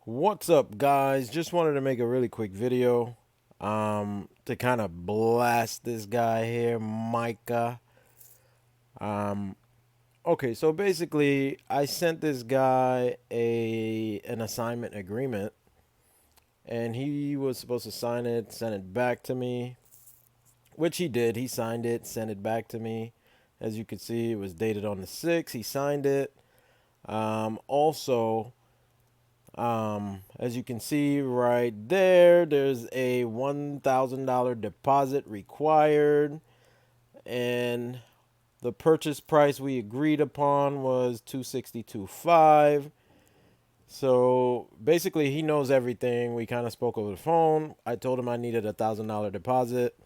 What's up, guys? Just wanted to make a really quick video to kind of blast this guy here, MIKA. Um okay, so basically I sent this guy an assignment agreement and he was supposed to sign it, send it back to me, which he did. He signed it, sent it back to me. As you can see, it was dated on the 6th. He signed it. Also, as you can see right there, there's a $1,000 deposit required, and the purchase price we agreed upon was 262.5. So basically, he knows everything. We kind of spoke over the phone. I told him I needed $1,000 deposit.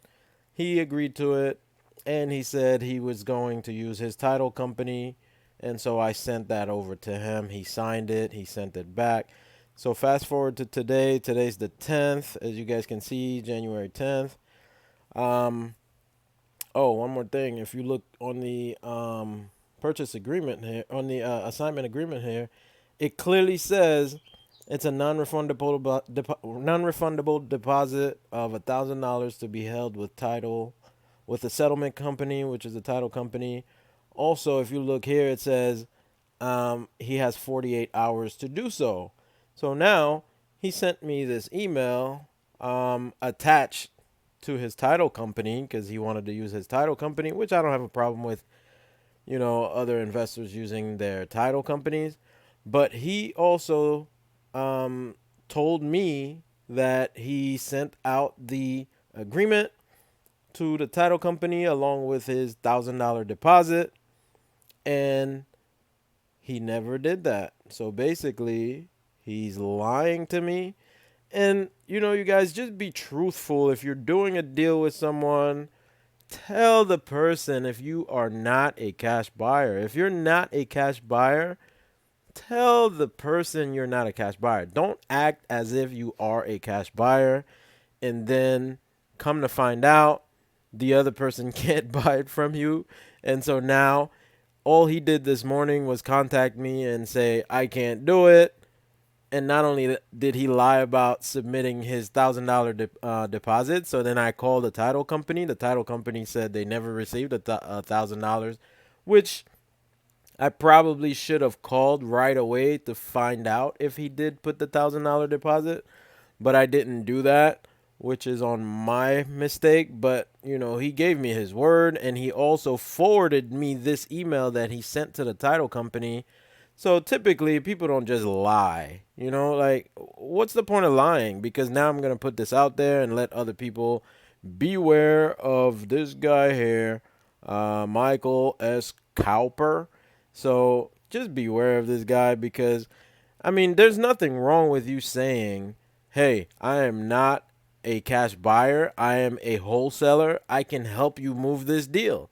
He agreed to it, and he said he was going to use his title company. And so I sent that over to him. He signed it. He sent it back. So fast forward to today. Today's the 10th, as you guys can see, January 10th. Um, oh, one more thing. If you look on the purchase agreement here, on the assignment agreement here, it clearly says it's a non-refundable deposit of $1,000 to be held with title, with the settlement company, which is the title company. Also, if you look here, it says he has 48 hours to do so. So now he sent me this email attached to his title company because he wanted to use his title company, which I don't have a problem with, other investors using their title companies. But he also told me that he sent out the agreement to the title company along with his $1,000 deposit, and he never did that. So basically, he's lying to me. And you guys, just be truthful. If you're doing a deal with someone, tell the person if you are not a cash buyer. If you're not a cash buyer, tell the person you're not a cash buyer. Don't act as if you are a cash buyer and then come to find out the other person can't buy it from you. And so now all he did this morning was contact me and say, I can't do it. And not only did he lie about submitting his $1,000 deposit, so then I called the title company. The title company said they never received $1,000, which I probably should have called right away to find out if he did put the $1,000 deposit, but I didn't do that, which is on my mistake. But he gave me his word, and he also forwarded me this email that he sent to the title company. So typically, people don't just lie. Like, what's the point of lying? Because now I'm gonna put this out there and let other people beware of this guy here, Michael S. Cowper. So just beware of this guy because, I mean, there's nothing wrong with you saying, hey, I am not a cash buyer. I am a wholesaler. I can help you move this deal.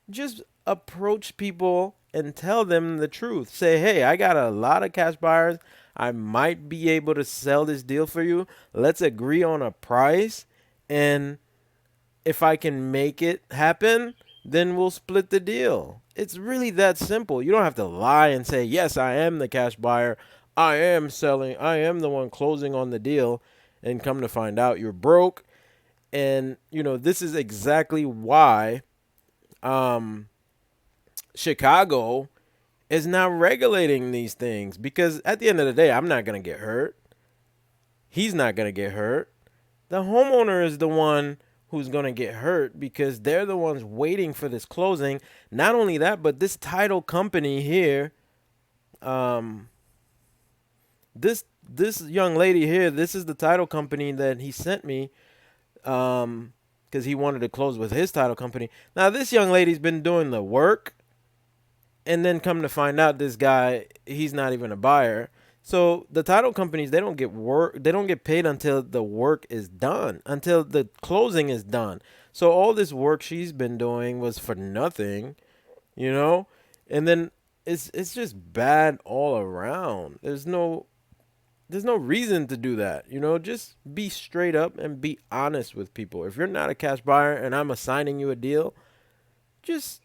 Just approach people and tell them the truth. Say, hey, I got a lot of cash buyers. I might be able to sell this deal for you. Let's agree on a price. And if I can make it happen, then we'll split the deal. It's really that simple. You don't have to lie and say, yes, I am the cash buyer. I am selling. I am the one closing on the deal. And come to find out you're broke. And, this is exactly why Chicago is now regulating these things. Because at the end of the day, I'm not going to get hurt. He's not going to get hurt. The homeowner is the one who's going to get hurt because they're the ones waiting for this closing. Not only that, but this title company here, this young lady here, this is the title company that he sent me because he wanted to close with his title company. Now, this young lady's been doing the work, and then come to find out this guy, he's not even a buyer. So the title companies, they don't get work, they don't get paid until the work is done, until the closing is done. So all this work she's been doing was for nothing, you know? And then it's just bad all around. There's no reason to do that, Just be straight up and be honest with people. If you're not a cash buyer and I'm assigning you a deal, just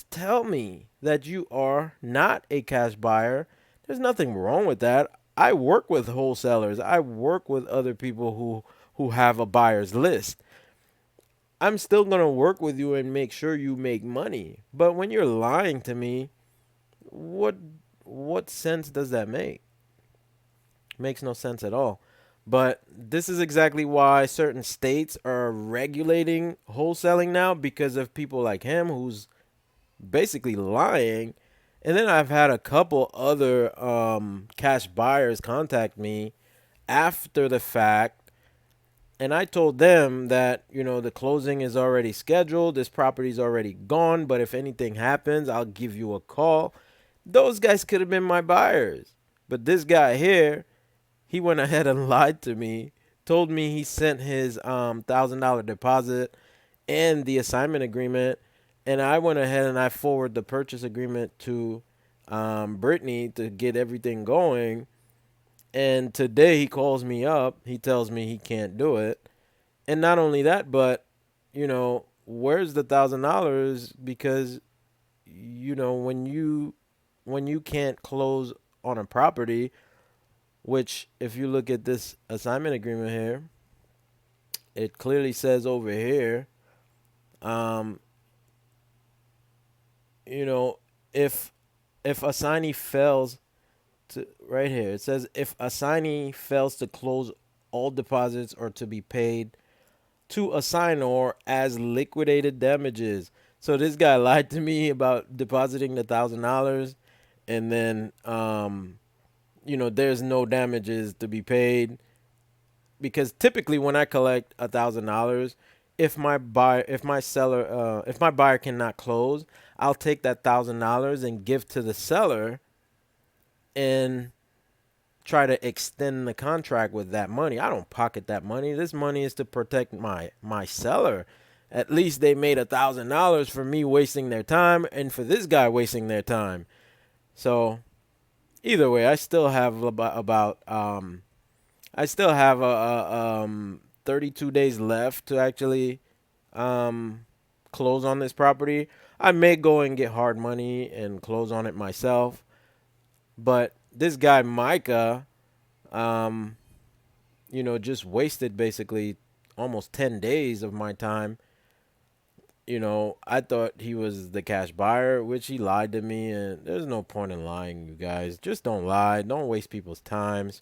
tell me that you are not a cash buyer. There's nothing wrong with that. I work with wholesalers. I work with other people who have a buyer's list. I'm still going to work with you and make sure you make money. But when you're lying to me, what what sense does that make? Makes no sense at all. But this is exactly why certain states are regulating wholesaling now, because of people like him who's basically lying. And then I've had a couple other cash buyers contact me after the fact, and I told them that, the closing is already scheduled, this property's already gone, but if anything happens, I'll give you a call. Those guys could have been my buyers. But this guy here, he went ahead and lied to me, told me he sent his $1,000 deposit and the assignment agreement, and I went ahead and I forwarded the purchase agreement to Brittany to get everything going. And today he calls me up. He tells me he can't do it. And not only that, but where's the $1,000? Because when you can't close on a property, which if you look at this assignment agreement here, it clearly says over here, um, you know, if assignee fails to right here, it says if assignee fails to close all deposits or to be paid to assignor as liquidated damages. So this guy lied to me about depositing the $1,000, and then there's no damages to be paid, because typically when I collect $1,000, if my buyer cannot close, I'll take that $1,000 and give to the seller and try to extend the contract with that money. I don't pocket that money. This money is to protect my seller. At least they made $1,000 for me wasting their time and for this guy wasting their time. So either way, I still have about I still have 32 days left to actually close on this property. I may go and get hard money and close on it myself, but this guy Micah, just wasted basically almost 10 days of my time. I thought he was the cash buyer, which he lied to me, and there's no point in lying, you guys. Just don't lie. Don't waste people's times.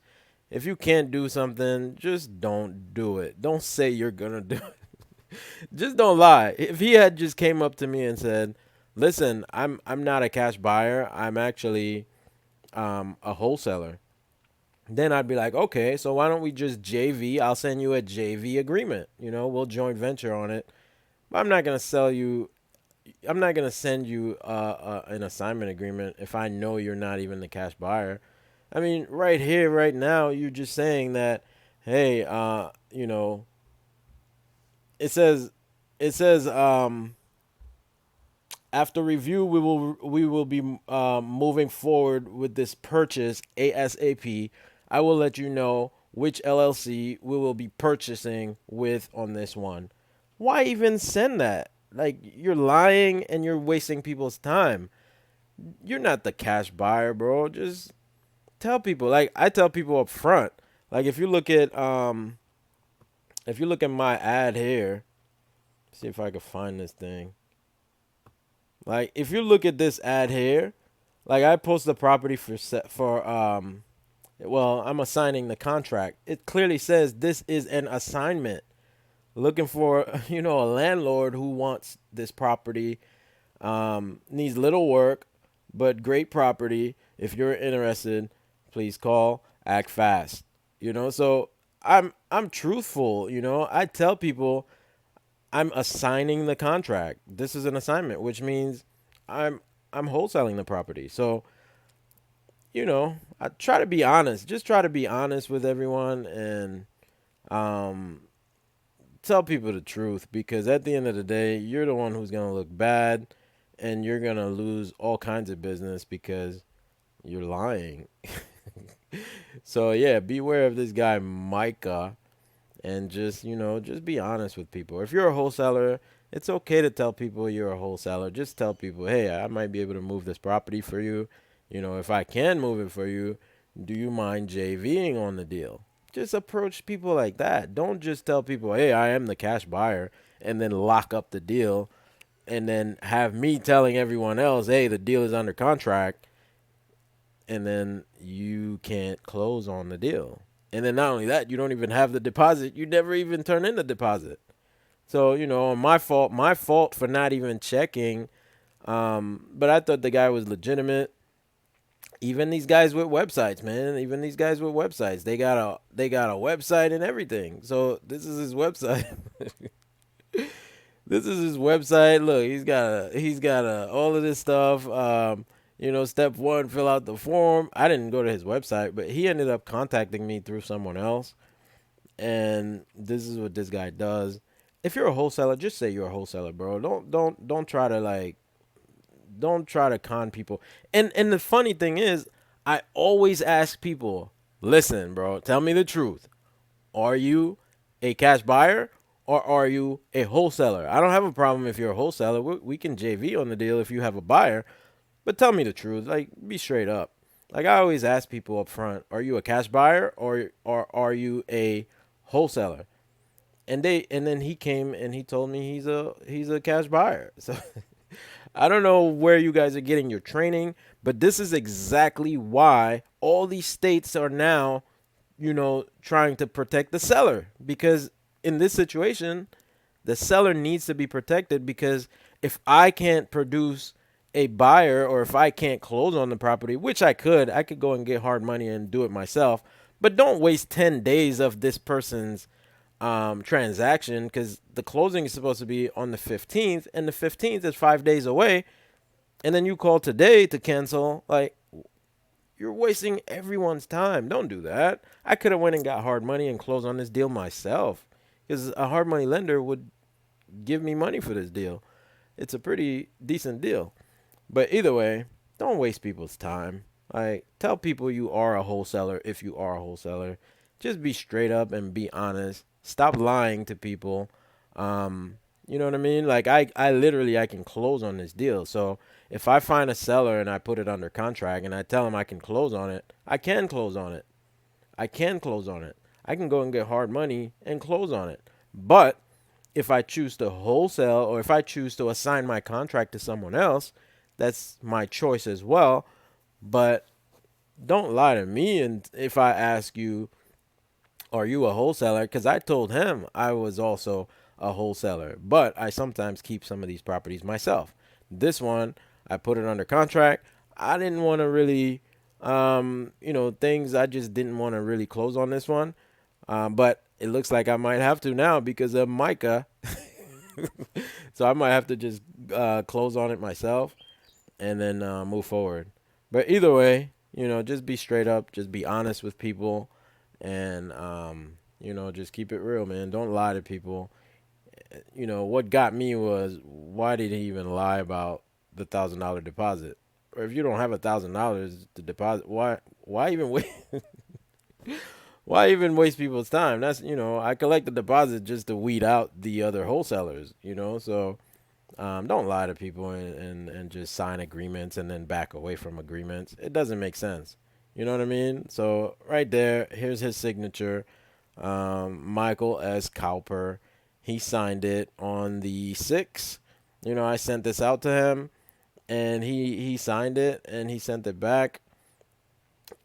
If you can't do something, just don't do it. Don't say you're gonna do it. Just don't lie. If he had just came up to me and said, "Listen, I'm not a cash buyer. I'm actually a wholesaler," then I'd be like, "Okay, so why don't we just JV? I'll send you a JV agreement. We'll joint venture on it. But I'm not gonna sell you. I'm not gonna send you an assignment agreement if I know you're not even the cash buyer." I mean, right here, right now, you're just saying that, hey, it says, after review, we will be moving forward with this purchase ASAP. I will let you know which LLC we will be purchasing with on this one. Why even send that? Like, you're lying and you're wasting people's time. You're not the cash buyer, bro. Just tell people. Like, I tell people up front. Like, if you look at my ad here, see if I can find this thing. Like, if you look at this ad here, like, I post the property well, I'm assigning the contract. It clearly says this is an assignment. Looking for, a landlord who wants this property, needs little work, but great property. If you're interested, please call, act fast. So I'm truthful, I tell people I'm assigning the contract. This is an assignment, which means I'm wholesaling the property. So, I try to be honest. Just try to be honest with everyone and tell people the truth, because at the end of the day, you're the one who's going to look bad and you're going to lose all kinds of business because you're lying. So, yeah, beware of this guy, Micah. And just be honest with people. If you're a wholesaler, it's okay to tell people you're a wholesaler. Just tell people, hey, I might be able to move this property for you. If I can move it for you, Do you mind JVing on the deal? Just approach people like that. Don't just tell people, hey, I am the cash buyer, and then lock up the deal, and then have me telling everyone else, hey, the deal is under contract, and then you can't close on the deal. And then not only that, you don't even have the deposit. You never even turn in the deposit. So, my fault for not even checking. But I thought the guy was legitimate. Even these guys with websites, man. Even these guys with websites, they got a website and everything. So this is his website. This is his website. Look, he's got all of this stuff. Step one, fill out the form. I didn't go to his website, but he ended up contacting me through someone else. And this is what this guy does. If you're a wholesaler, just say you're a wholesaler, bro. Don't try to don't try to con people. And the funny thing is, I always ask people, listen, bro, tell me the truth. Are you a cash buyer or are you a wholesaler? I don't have a problem if you're a wholesaler. We can JV on the deal if you have a buyer, but tell me the truth. Like, be straight up. Like, I always ask people up front, are you a cash buyer or are you a wholesaler? And then he came and he told me he's a cash buyer. So I don't know where you guys are getting your training, but this is exactly why all these states are now, trying to protect the seller. Because in this situation, the seller needs to be protected because if I can't produce a buyer or if I can't close on the property, which I could go and get hard money and do it myself, but don't waste 10 days of this person's transaction because the closing is supposed to be on the 15th and the 15th is 5 days away. And then you call today to cancel. Like, you're wasting everyone's time. Don't do that. I could have went and got hard money and closed on this deal myself because a hard money lender would give me money for this deal. It's a pretty decent deal. But either way, don't waste people's time. Like, tell people you are a wholesaler if you are a wholesaler. Just be straight up and be honest. Stop lying to people. You know what I mean? Like, I literally I can close on this deal. So if I find a seller and I put it under contract and I tell them I can close on it, I can close on it. I can close on it. I can go and get hard money and close on it. But if I choose to wholesale or if I choose to assign my contract to someone else, that's my choice as well. But don't lie to me. And if I ask you, are you a wholesaler? Because I told him I was also a wholesaler, but I sometimes keep some of these properties myself. This one, I put it under contract. I didn't want to really, things I just didn't want to really close on this one. But it looks like I might have to now because of MIKA. So I might have to just close on it myself and then move forward. But either way, just be straight up, just be honest with people, and just keep it real, man. Don't lie to people. What got me was, why did he even lie about the $1,000 deposit? Or if you don't have $1,000 to deposit, why even wait? Why even waste people's time? That's I collect the deposit just to weed out the other wholesalers. So don't lie to people and just sign agreements and then back away from agreements. It doesn't make sense. You know what I mean? So right there, here's his signature. Michael S. Cowper. He signed it on the 6th. I sent this out to him, and he signed it, and he sent it back.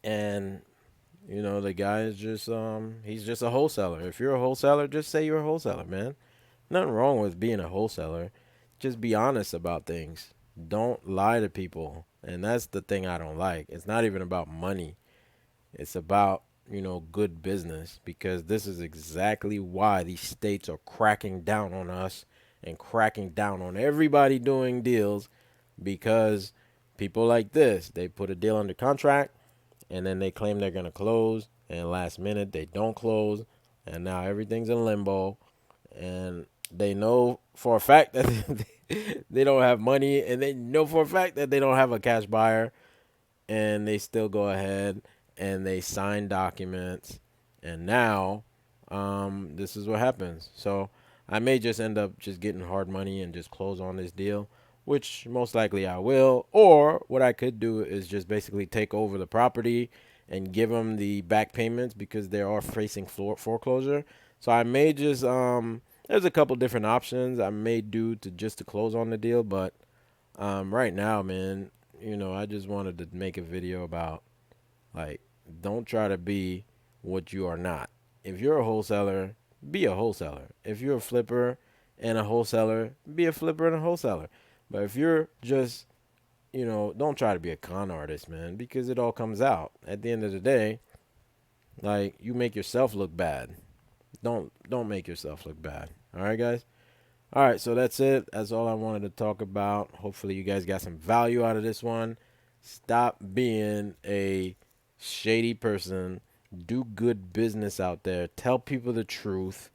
And, the guy is just, he's just a wholesaler. If you're a wholesaler, just say you're a wholesaler, man. Nothing wrong with being a wholesaler. Just be honest about things. Don't lie to people. And that's the thing I don't like. It's not even about money. It's about, good business, because this is exactly why these states are cracking down on us and cracking down on everybody doing deals, because people like this, they put a deal under contract and then they claim they're going to close, and last minute they don't close, and now everything's in limbo, and they know for a fact that they don't have money, and they know for a fact that they don't have a cash buyer, and they still go ahead and they sign documents, and now this is what happens. So I may just end up just getting hard money and just close on this deal, which most likely I will. Or what I could do is just basically take over the property and give them the back payments because they are facing foreclosure. So I may just there's a couple different options I may do to close on the deal, but right now, man, I just wanted to make a video about, like, don't try to be what you are not. If you're a wholesaler, be a wholesaler. If you're a flipper and a wholesaler, be a flipper and a wholesaler. But if you're just, don't try to be a con artist, man, because it all comes out. At the end of the day, like, you make yourself look bad. Don't make yourself look bad. All right, guys? All right, so that's it. That's all I wanted to talk about. Hopefully you guys got some value out of this one. Stop being a shady person. Do good business out there. Tell people the truth,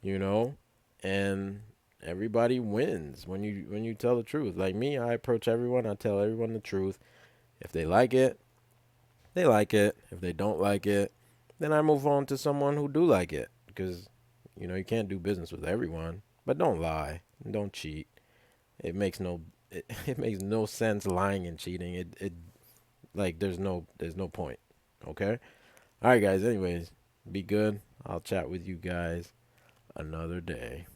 you know, and everybody wins when you tell the truth. Like me, I approach everyone, I tell everyone the truth. If they like it, they like it. If they don't like it, then I move on to someone who do like it, because you can't do business with everyone. But don't lie. Don't cheat. It makes no it makes no sense lying and cheating. It like there's no point. Okay? All right, guys. Anyways, be good. I'll chat with you guys another day.